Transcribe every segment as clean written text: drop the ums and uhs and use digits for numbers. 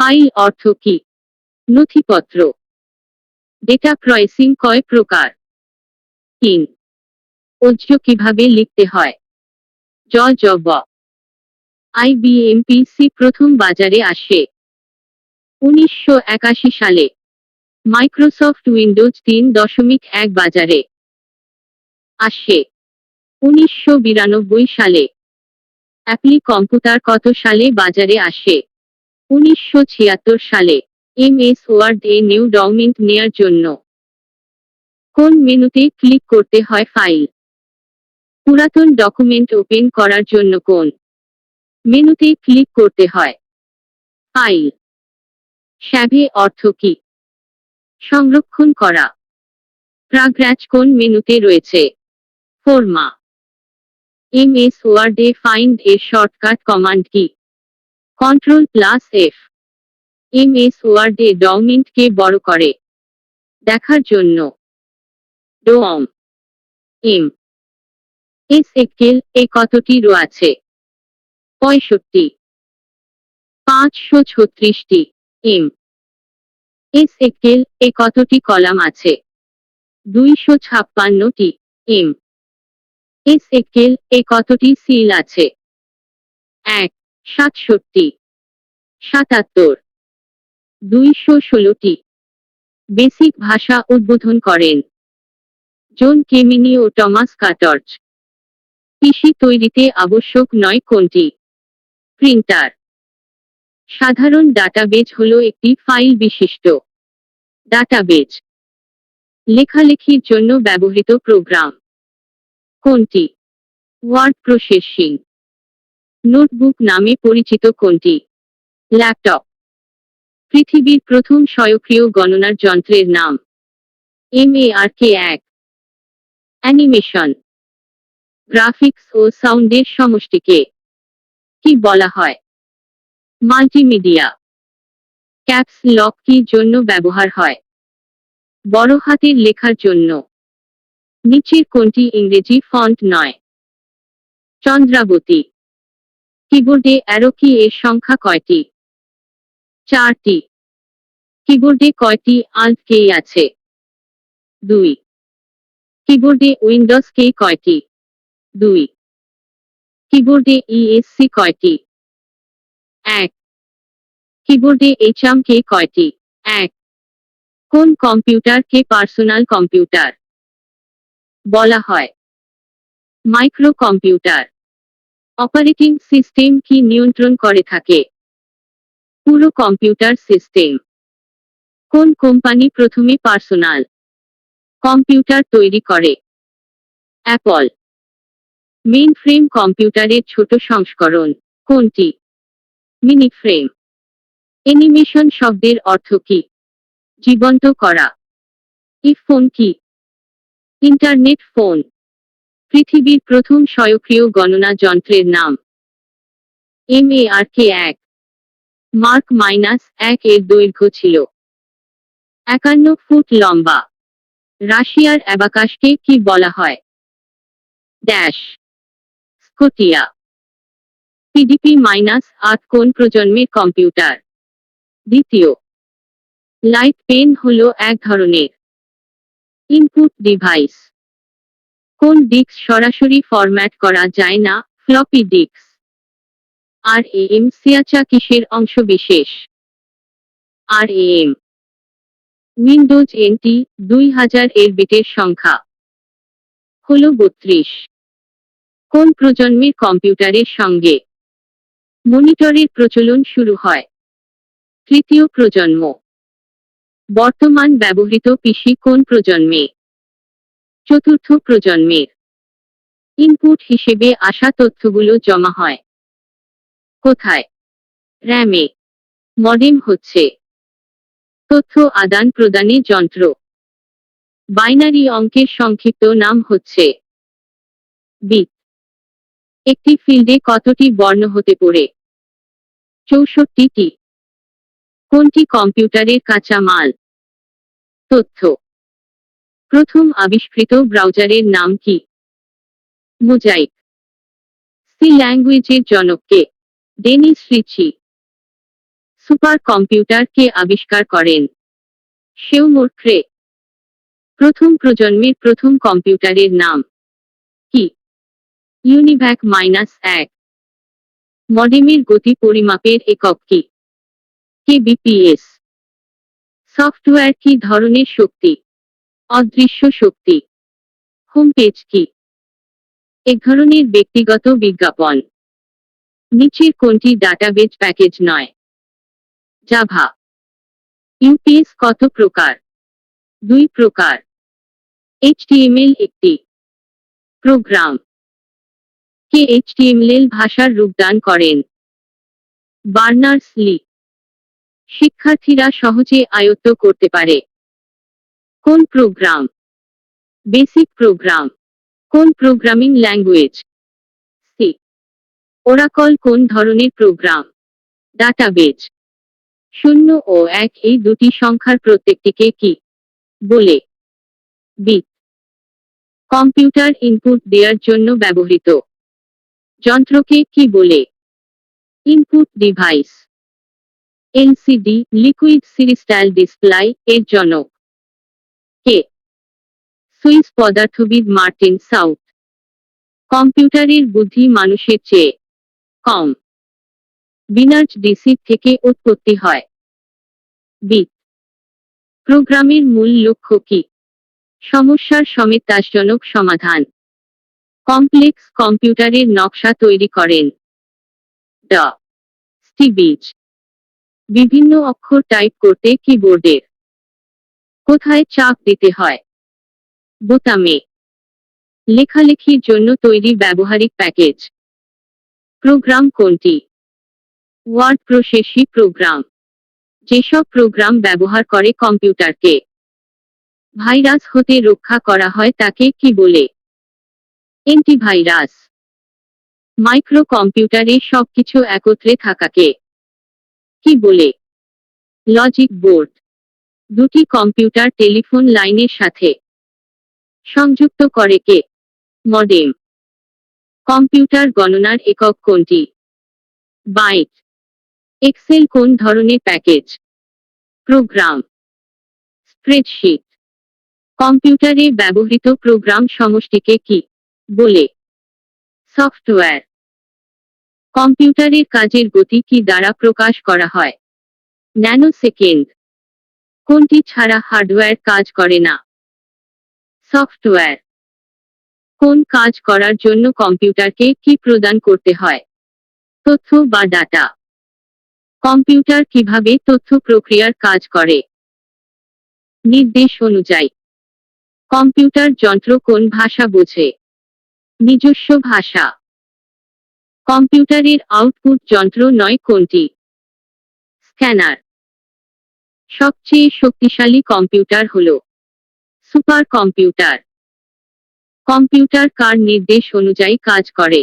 File অর্থ কি? নথিপত্র। ডেটা প্রসেসিং কয় প্রকার? 3। ওজ্জ কিভাবে লিখতে হয়? জ জ ব। IBM PC প্রথম বাজারে আসে 1981 সালে। মাইক্রোসফট উইন্ডোজ 3.1 বাজারে আসে 1992 সালে। অ্যাপল কম্পিউটার কত সালে বাজারে আসে? 1976 সালে। MS ওয়ার্ড এ নিউ ডকুমেন্ট নেয়ার জন্য কোন মেনুতে ক্লিক করতে হয়? ফাইল। পুরাতন ডকুমেন্ট ওপেন করার জন্য কোন মেনুতে ক্লিক করতে হয়? ফাইল। স্যাভে অর্থ কি? সংরক্ষণ করা। প্যারাগ্রাফ কোন মেনুতে রয়েছে? ফরমা। MS ওয়ার্ডে ফাইন্ড এর শর্টকাট কমান্ড কি? Ctrl+F। MS ওয়ার্ডে ডকুমেন্টকে বড় করে দেখার জন্য ডোম এম এস এক্কেল এ কতটি রো আছে? 65। 536টি। এম এস এক্কেল এ কতটি কলাম আছে? 256টি। এম এস এক্কেল এ কতটি সিল আছে? 1। 67। 77। 216টি। বেসিক ভাষা উদ্বোধন করেন জন কেমিনি ও টমাস কাটর্চ। পিসি তৈরিতে আবশ্যক নয় কোনটি? প্রিন্টার। সাধারণ ডাটাবেজ হলো একটি ফাইল বিশিষ্ট ডাটাবেজ। লেখালেখির জন্য ব্যবহৃত প্রোগ্রাম কোনটি? Word processing. নোটবুক নামে পরিচিত কোনটি? ল্যাপটপ। পৃথিবীর প্রথম স্বয়ংক্রিয় গণনার যন্ত্রের নাম? MARK-1। অ্যানিমেশন। গ্রাফিক্স ও সাউন্ডের সমষ্টিকে কি বলা হয়? মাল্টিমিডিয়া। ক্যাপস লক কি জন্য ব্যবহার হয়? বড় হাতের লেখার জন্য। নিচের কোনটি ইংরেজি ফন্ট নয়? চন্দ্রাবতী। কিবোর্ডে অ্যারো কি এর সংখ্যা কয়টি? 4টি। কিবোর্ডে কয়টি আল্ট কি আছে? 2। কিবোর্ডে উইন্ডোজ কি কয়টি? 2। কিবোর্ডে ESC কয়টি? 1। কিবোর্ডে HM কি কয়টি? 1। কোন কম্পিউটারকে পার্সোনাল কম্পিউটার বলা হয়? Micro computer. অপারেটিং সিস্টেম কি নিয়ন্ত্রণ করে থাকে? পুরো কম্পিউটার সিস্টেম। কোন কোম্পানি প্রথমে পার্সোনাল কম্পিউটার তৈরি করে? অ্যাপল। মেইনফ্রেম কম্পিউটারের ছোট সংস্করণ কোনটি? মিনিফ্রেম। অ্যানিমেশন শব্দের অর্থ কি? জীবন্ত করা। ফোন কি? Internet phone. পৃথিবীর প্রথম স্বয়ংক্রিয় গণনা যন্ত্রের নাম? MARK-1। মার্ক-1 এর দৈর্ঘ্য ছিল 51 ফুট লম্বা। রাশিয়ার অ্যাবাকাসকে কি বলা হয়? ড্যাশ। স্কটিয়া। PDP-8 কোন প্রজন্মের কম্পিউটার? দ্বিতীয়। লাইট পেন হলো এক ধরনের ইনপুট ডিভাইস। কোন ডিস্ক সরাসরি ফরম্যাট করা যায় না? Floppy disk. RAM সিয়াচা কিসের অংশবিশেষ? RAM। উইন্ডোজ NT 2000 এর বিটের সংখ্যা হলো 32। কোন প্রজন্মের কম্পিউটারের সঙ্গে মনিটরের প্রচলন শুরু হয়? তৃতীয় প্রজন্ম। বর্তমান ব্যবহৃত পিসি কোন প্রজন্মে? চতুর্থ প্রজন্মের। ইনপুট হিসেবে আসা তথ্যগুলো জমা হয় কোথায়? র্যামে। মডেম হচ্ছে তথ্য আদান প্রদানের যন্ত্র। বাইনারি অঙ্কের সংক্ষিপ্ত নাম হচ্ছে বিট। একটি ফিল্ডে কতটি বর্ণ হতে পারে? 64টি। কোনটি কম্পিউটারের কাঁচা মাল? তথ্য। প্রথম আবিষ্কৃত ব্রাউজারের নাম কি? মোজাইক। সি ল্যাঙ্গুয়েজের জনক কে? ডেনিস রিচি। সুপার কম্পিউটার কে আবিষ্কার করেন? সেউমোরক্রে। প্রথম প্রজন্মের প্রথম কম্পিউটারের নাম কি? ইউনিভ্যাক -1। মডেমের গতি পরিমাপের একক কি? কেবিপিএস। সফটওয়্যার কি ধরনের শক্তি? অদৃশ্য শক্তি। হোম পেজ কি? এক ধরনের ব্যক্তিগত বিজ্ঞাপন। নিচের কোনটি ডাটাবেজ প্যাকেজ নয়? জাভা। ইউপিএস কত প্রকার? 2 প্রকার। এইচটিএমএল একটি প্রোগ্রাম। কে এইচটিএমএল ভাষার রূপদান করেন? Berners Lee. শিক্ষার্থীরা সহজে আয়ত্ত করতে পারে কোন প্রোগ্রাম? Basic program. কোন প্রোগ্রামিং ল্যাঙ্গুয়েজ? সি। ওরাকল কোন ধরনের প্রোগ্রাম? ডাটাবেজ। 0 ও 1 এই দুটি সংখ্যার প্রত্যেকটিকে কি বলে? বিট। কম্পিউটার ইনপুট দেওয়ার জন্য ব্যবহৃত যন্ত্রকে কি বলে? Input device. LCD liquid crystal display এর জনক কে? সুইস পদার্থবিদ মার্টিন সাউথ। কম্পিউটারের বুদ্ধি মানুষের চেয়ে কম। বিনার্জ ডিসি থেকে উৎপত্তি হয়। বিট। প্রোগ্রামের মূল লক্ষ্য কি? সমস্যার সমেততাজনক সমাধান। কমপ্লেক্স কম্পিউটারের নকশা তৈরি করেন ড স্টিবিজ। বিভিন্ন অক্ষর টাইপ করতে কিবোর্ডের কোথায় চাপ দিতে হয়? বোতামে। লেখালেখির জন্য তৈরি ব্যবহারিক প্যাকেজ প্রোগ্রাম কোনটি? Word processing program. যেসব প্রোগ্রাম ব্যবহার করে কম্পিউটারকে ভাইরাস হতে রক্ষা করা হয় তাকে কি বলে? অ্যান্টিভাইরাস। মাইক্রো কম্পিউটারে সবকিছু একত্রে থাকাকে কি বলে? Logic board. দুটি কম্পিউটার টেলিফোন লাইনের সাথে সংযুক্ত করে কে? মডেম। কম্পিউটার গণনার একক কোনটি? বাইট। এক্সেল কোন ধরনের প্যাকেজ? প্রোগ্রাম। স্প্রেডশিট। কম্পিউটারে ব্যবহৃত প্রোগ্রাম সমষ্টিকে কি বলে? সফটওয়্যার। কম্পিউটারের কাজের গতি কি দ্বারা প্রকাশ করা হয়? ন্যানোসেকেন্ড। কোনটি ছাড়া হার্ডওয়্যার কাজ করে না? সফটওয়্যার। কোন কাজ করার জন্য কম্পিউটারকে কি প্রদান করতে হয়? তথ্য বা ডাটা। কম্পিউটার কিভাবে তথ্য প্রক্রিয়ার কাজ করে? নির্দেশ অনুযায়ী। কম্পিউটার যন্ত্র কোন ভাষা বোঝে? নিজস্ব ভাষা। কম্পিউটারের আউটপুট যন্ত্র নয় কোনটি? স্ক্যানার। সবচেয়ে শক্তিশালী কম্পিউটার হল সুপার কম্পিউটার। কম্পিউটার কার নির্দেশ অনুযায়ী কাজ করে?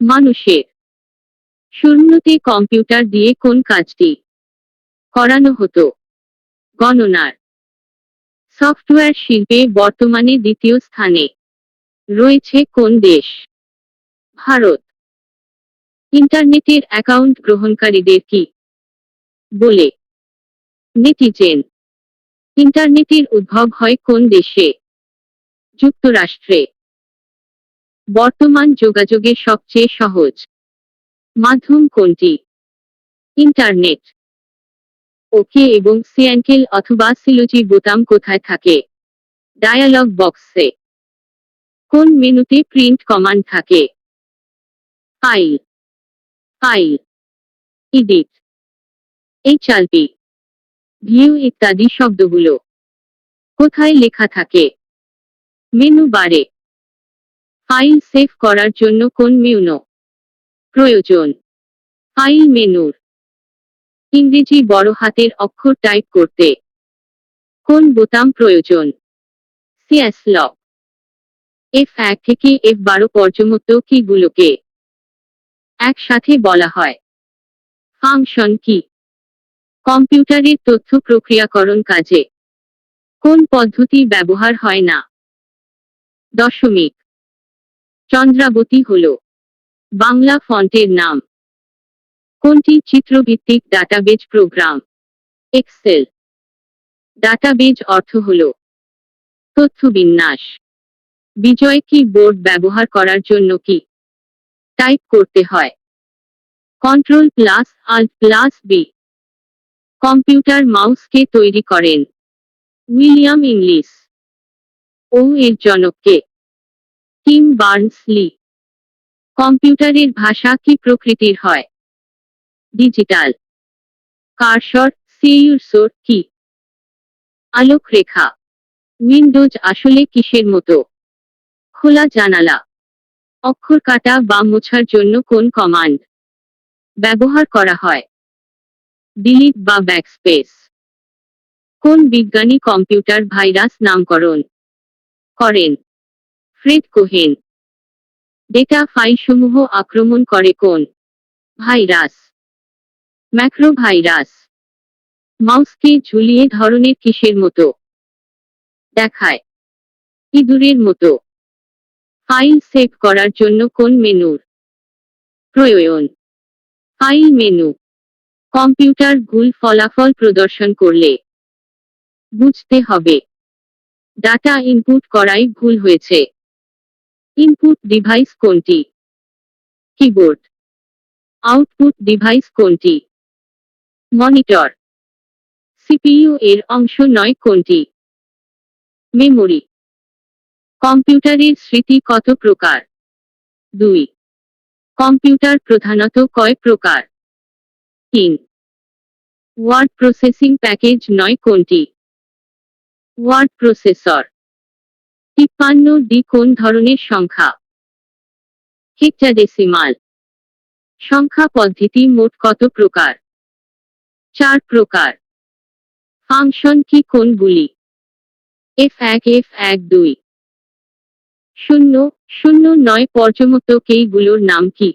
মানুষের। শুরুতে কম্পিউটার দিয়ে কোন কাজটি করানো হতো? গণনার। সফটওয়্যার শিল্পে বর্তমানে দ্বিতীয় স্থানে রয়েছে কোন দেশ? ভারত। ইন্টারনেটের অ্যাকাউন্ট গ্রহণকারীদের কি বলে? নেটিজেন। ইন্টারনেটের উদ্ভব হয় কোন দেশে? যুক্তরাষ্ট্রে। বর্তমান যোগাযোগের সবচেয়ে সহজ মাধ্যম কোনটি? ইন্টারনেট। ওকে এবং সিয়ানকেল অথবা সিলোজি বোতাম কোথায় থাকে? ডায়ালগ বক্সে। কোন মেনুতে প্রিন্ট কমান্ড থাকে? File. File. Edit. HRP. View ইত্যাদি শব্দগুলো কোথায় লেখা থাকে? মেনু বারে। ফাইল সেভ করার জন্য কোন মেনু প্রয়োজন? ফাইল মেনুর। ইংরেজি বড় হাতের অক্ষর টাইপ করতে কোন বোতাম প্রয়োজন? CS lock. F1 থেকে F12 পর্যন্ত কিগুলোকে একসাথে বলা হয়? ফাংশন কি? কম্পিউটারের তথ্য প্রক্রিয়াকরণ কাজে কোন পদ্ধতি ব্যবহার হয় না? দশমিক। চন্দ্রাবতী হল বাংলা ফন্টের নাম কোনটি চিত্রভিত্তিক ডাটাবেজ প্রোগ্রাম? এক্সেল। ডাটাবেজ অর্থ হল তথ্য বিন্যাস। বিজয় কি বোর্ড ব্যবহার করার জন্য কি টাইপ করতে হয়? Control plus alt plus B. Computer mouse কে তৈরি করেন? William English. ও এর জনক কে? টিম বার্নস লি। কম্পিউটারের ভাষা কি প্রকৃতির হয়? ডিজিটাল। কার্সর সিউরসোর কি? আলোক রেখা। উইন্ডোজ আসলে কিসের মতো? খোলা জানালা। অক্ষর কাটা বা মোছার জন্য কোন কমান্ড ব্যবহার করা হয়? ডিলিট বা ব্যাকস্পেস। কোন বিজ্ঞানী কম্পিউটার ভাইরাস নামকরণ করেন? Fred Cohen. ডেটা ফাইলসমূহ আক্রমণ করে কোন ভাইরাস? Macro virus. মাউসকে ঝুলিয়ে ধরনের কিসের মতো দেখায়? ইঁদুরের মতো। ফাইল সেভ করার জন্য কোন মেনুর প্রয়োজন? File menu. কম্পিউটার ভুল ফলাফল প্রদর্শন করলে বুঝতে হবে ডাটা ইনপুট করাই ভুল হয়েছে। ইনপুট ডিভাইস কোনটি? কিবোর্ড। আউটপুট ডিভাইস কোনটি? মনিটর। সিপিইউ এর অংশ নয় কোনটি? মেমোরি। কম্পিউটারের স্মৃতি কত প্রকার? 2। কম্পিউটার প্রধানত কয় প্রকার? 3। ওয়ার্ড প্রসেসিং প্যাকেজ নয় কোনটি? Word processor. 53 কোন ধরনের সংখ্যা? হেক্সাডেসিমাল। সংখ্যা পদ্ধতি মোট কত প্রকার? 4 প্রকার। ফাংশন কি কোনগুলি? F1 F1 2। 0 0 9 পর্যন্ত কেইগুলোর নাম কি?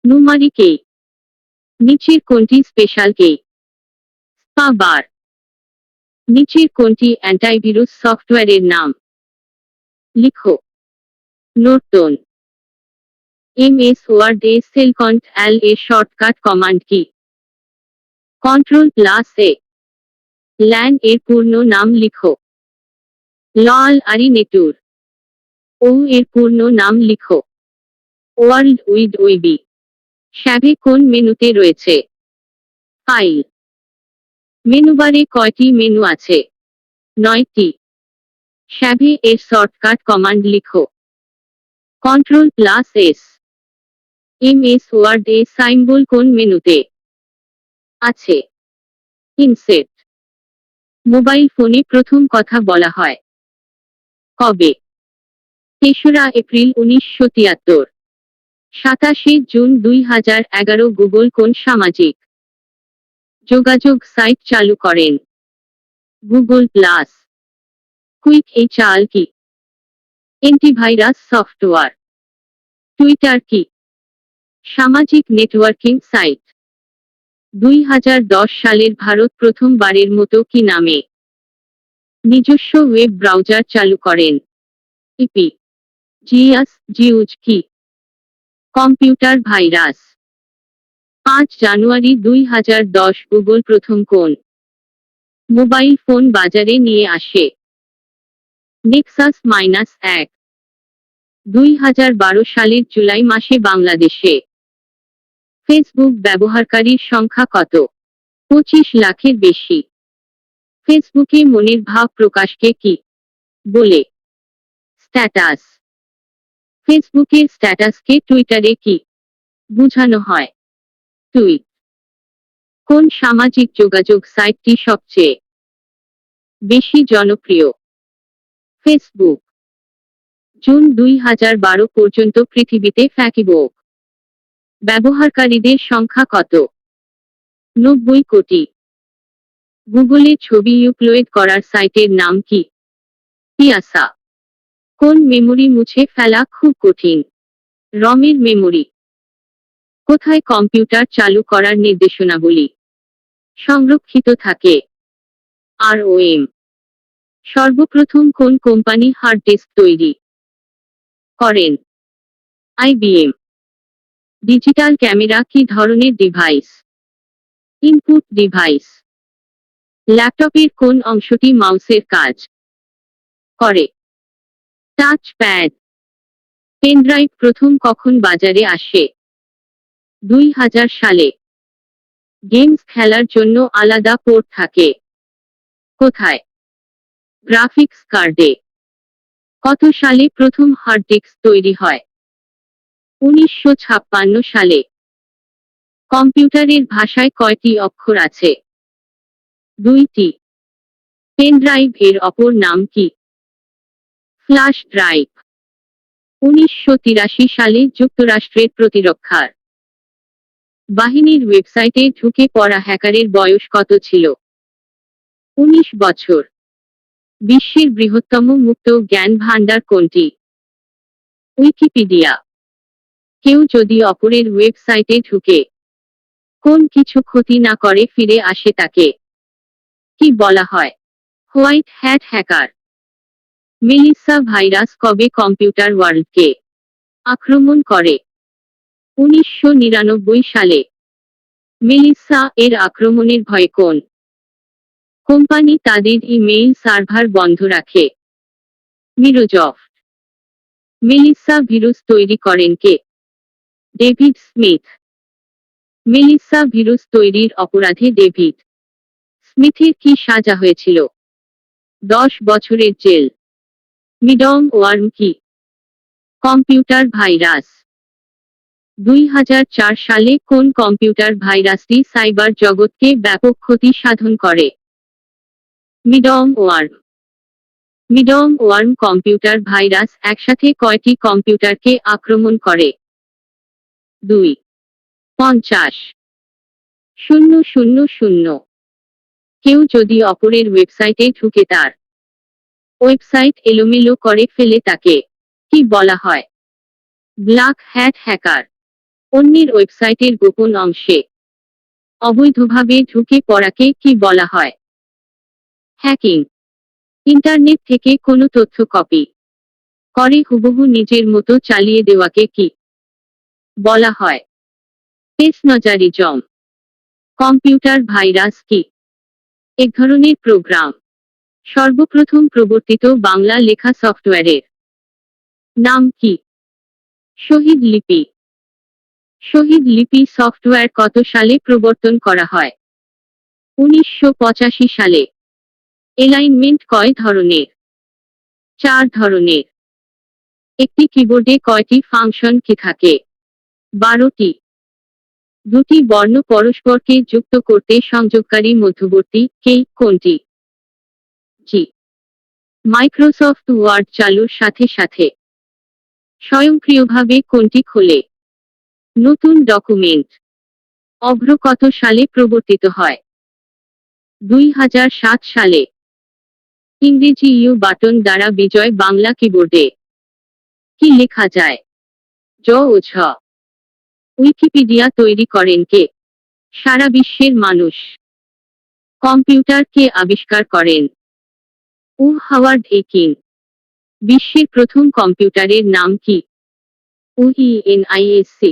নুমারিক কেই। নিচের কোনটি স্পেশাল কেই? স্পা বার। নিচের কোনটি অ্যান্টাইভিরুস সফটওয়্যারের নাম? লিখো। নোটন। এমএস ওয়ার্ড এ সেল কন্ট্রোল এর শর্টকাট কমান্ড কি? কন্ট্রোল প্লাস এ। ল্যান এর পূর্ণ নাম লিখো। লল আরি নেটুর। ও এর পূর্ণ নাম লিখো। World weed wavy. শ্যাভে কোন মেনুতে রয়েছে? ফাইল। মেনুবারে কয়টি মেনু আছে? 9টি। শ্যাভে এর শর্টকাট কমান্ড লিখো। Control plus S. MS Word এ সাইম্বল কোন মেনুতে আছে? ইনসেট। মোবাইল ফোনে প্রথম কথা বলা হয় কবে? 3রা এপ্রিল 1973। 27শে জুন 2011 গুগল কোন সামাজিক যোগাযোগ সাইট চালু করেন? Google plus. কুইক এই চাল কি? Antivirus software. টুইটার কি? সামাজিক নেটওয়ার্কিং সাইট। 2010 সালের ভারত প্রথমবারের মতো কি নামে নিজস্ব ওয়েব ব্রাউজার চালু করেন? ইপি। জিয়াস জিউজ কি? Computer virus. 5 জানুয়ারি 2010 গুগল প্রথম কোন মোবাইল ফোন বাজারে নিয়ে আসে? নেক্সাস -1। 2012 সালের জুলাই মাসে বাংলাদেশে ফেসবুক ব্যবহারকারীর সংখ্যা কত? 25 লাখের বেশি। ফেসবুকে মনের ভাব প্রকাশকে কি বলে? স্ট্যাটাস। ফেসবুকের স্ট্যাটাসকে টুইটারে কি বোঝানো হয়? টুইট। কোন সামাজিক যোগাযোগ সাইটটি সবচেয়ে বেশি জনপ্রিয়? ফেসবুক। জুন 2012 পর্যন্ত পৃথিবীতে ফেসবুক ব্যবহারকারীদের সংখ্যা কত? 90 কোটি। গুগলে ছবি আপলোড করার সাইটের নাম কি? পিয়াসা। কোন মেমোরি মুছে ফেলা খুব কঠিন? রমের মেমোরি। কোথায় কম্পিউটার চালু করার নির্দেশনাবলী সংরক্ষিত থাকে? আরওএম। সর্বপ্রথম কোন কোম্পানি হার্ড ডিস্ক তৈরি করেন? আইবিএম। ডিজিটাল ক্যামেরা কি ধরনের ডিভাইস? Input device. ল্যাপটপের কোন অংশটি মাউসের কাজ করে? Touch pad. পেনড্রাইভ প্রথম কখন বাজারে আসে? 2000 সালে। গেমস খেলার জন্য আলাদা পোর্ট থাকে কোথায়? গ্রাফিক্স কার্ডে। কত সালে প্রথম হার্ড ডিস্ক তৈরি হয়? 1956 সালে। কম্পিউটারের ভাষায় কয়টি অক্ষর আছে? 2টি। পেনড্রাইভ এর অপর নাম কি? Flash drive. 1983 সালে যুক্তরাষ্ট্রের প্রতিরক্ষার বাহিনীর ওয়েবসাইটে ঢুকে পড়া হ্যাকারের বয়স কত ছিল? 19 বছর। বিশ্বের বৃহত্তম মুক্ত জ্ঞান ভান্ডার কোনটি? উইকিপিডিয়া। কেউ যদি অপরের ওয়েবসাইটে ঢুকে কোন কিছু ক্ষতি না করে ফিরে আসে তাকে কি বলা হয়? White hat hacker. Melissa virus কবে কম্পিউটার ওয়ার্ল্ডকে আক্রমণ করে? 1999 সালে। মেলিসা এর আক্রমণের ভয়ে কোন কোম্পানি তাদের ইমেইল সার্ভার বন্ধ রাখে? মিরোজফট। মেলিসা ভিরুস তৈরি করেন কে? David Smith. মেলিসা ভিরুস তৈরির অপরাধে ডেভিড স্মিথের কি সাজা হয়েছিল? 10 বছরের জেল। মিডম ওয়ার্ম কি? Computer virus. 2004 সালে কোন কম্পিউটার ভাইরাসটি সাইবার জগৎকে ব্যাপক ক্ষতি সাধন করে? মিডম ওয়ার্ম। মিডম ওয়ার্ম কম্পিউটার ভাইরাস একসাথে কয়টি কম্পিউটারকে আক্রমণ করে? 2। 50। 000। কেউ যদি অপরের ওয়েবসাইটে ঢুকে তার ওয়েবসাইট এলোমেলো করে ফেলে তাকে কি বলা হয়? Black hat hacker. অন্যের ওয়েবসাইটের গোপন অংশে অবৈধভাবে ঢুকে পড়াকে কি বলা হয়? হ্যাকিং। ইন্টারনেট থেকে কোনো তথ্য কপি করে হুবহু নিজের মতো চালিয়ে দেওয়াকে কি বলা হয়? পেসনজারিজম। কম্পিউটার ভাইরাস কি এক ধরনের প্রোগ্রাম? সর্বপ্রথম প্রবর্তিত বাংলা লেখা সফটওয়্যারের নাম কি? শহীদ লিপি। শহীদ লিপি সফটওয়্যার কত সালে প্রবর্তন করা হয়? 1985 সালে। এলাইনমেন্ট কয় ধরনের? 4 ধরনের। একটি কিবোর্ডে কয়টি ফাংশন কি থাকে? 12টি। দুটি বর্ণ পরস্পরকে যুক্ত করতে সংযোগকারী মধ্যবর্তী কে কোনটি? জি। মাইক্রোসফট ওয়ার্ড চালুর সাথে সাথে স্বয়ংক্রিয়ভাবে কোনটি খোলে? নতুন ডকুমেন্ট। অভ্র কত সালে প্রবর্তিত হয়? 2007 সালে। ইংরেজি ইউ বাটন দ্বারা বিজয় বাংলা কিবোর্ডে কি লেখা যায়? জ ও ঝ। উইকিপিডিয়া তৈরি করেন কে? সারা বিশ্বের মানুষ। কম্পিউটার কে আবিষ্কার করেন? Howard king. বিশ্বের প্রথম কম্পিউটারের নাম কি? ইউএনআইএসসি।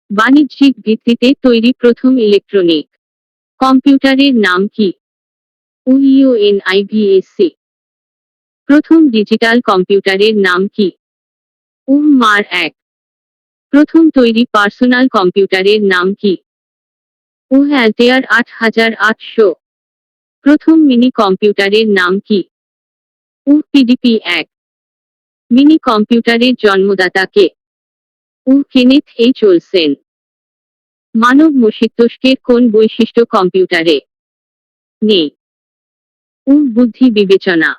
বাণিজ্যিক ভিত্তিতে তৈরি প্রথম ইলেকট্রনিক কম্পিউটারের নাম কি? ইউএনআইভিএসসি। প্রথম ডিজিটাল কম্পিউটারের নাম কি? মার 1। প্রথম তৈরি পার্সোনাল কম্পিউটারের নাম কি? অ্যালটেয়ার 8800। প্রথম মিনি কম্পিউটারের নাম কি? পিডিপি 1। মিনি কম্পিউটারের জন্মদাতা কে? Kenneth H Olsen. মানব মস্তিষ্কের কোন বৈশিষ্ট্য কম্পিউটারে নেই? বুদ্ধি বিবেচনা।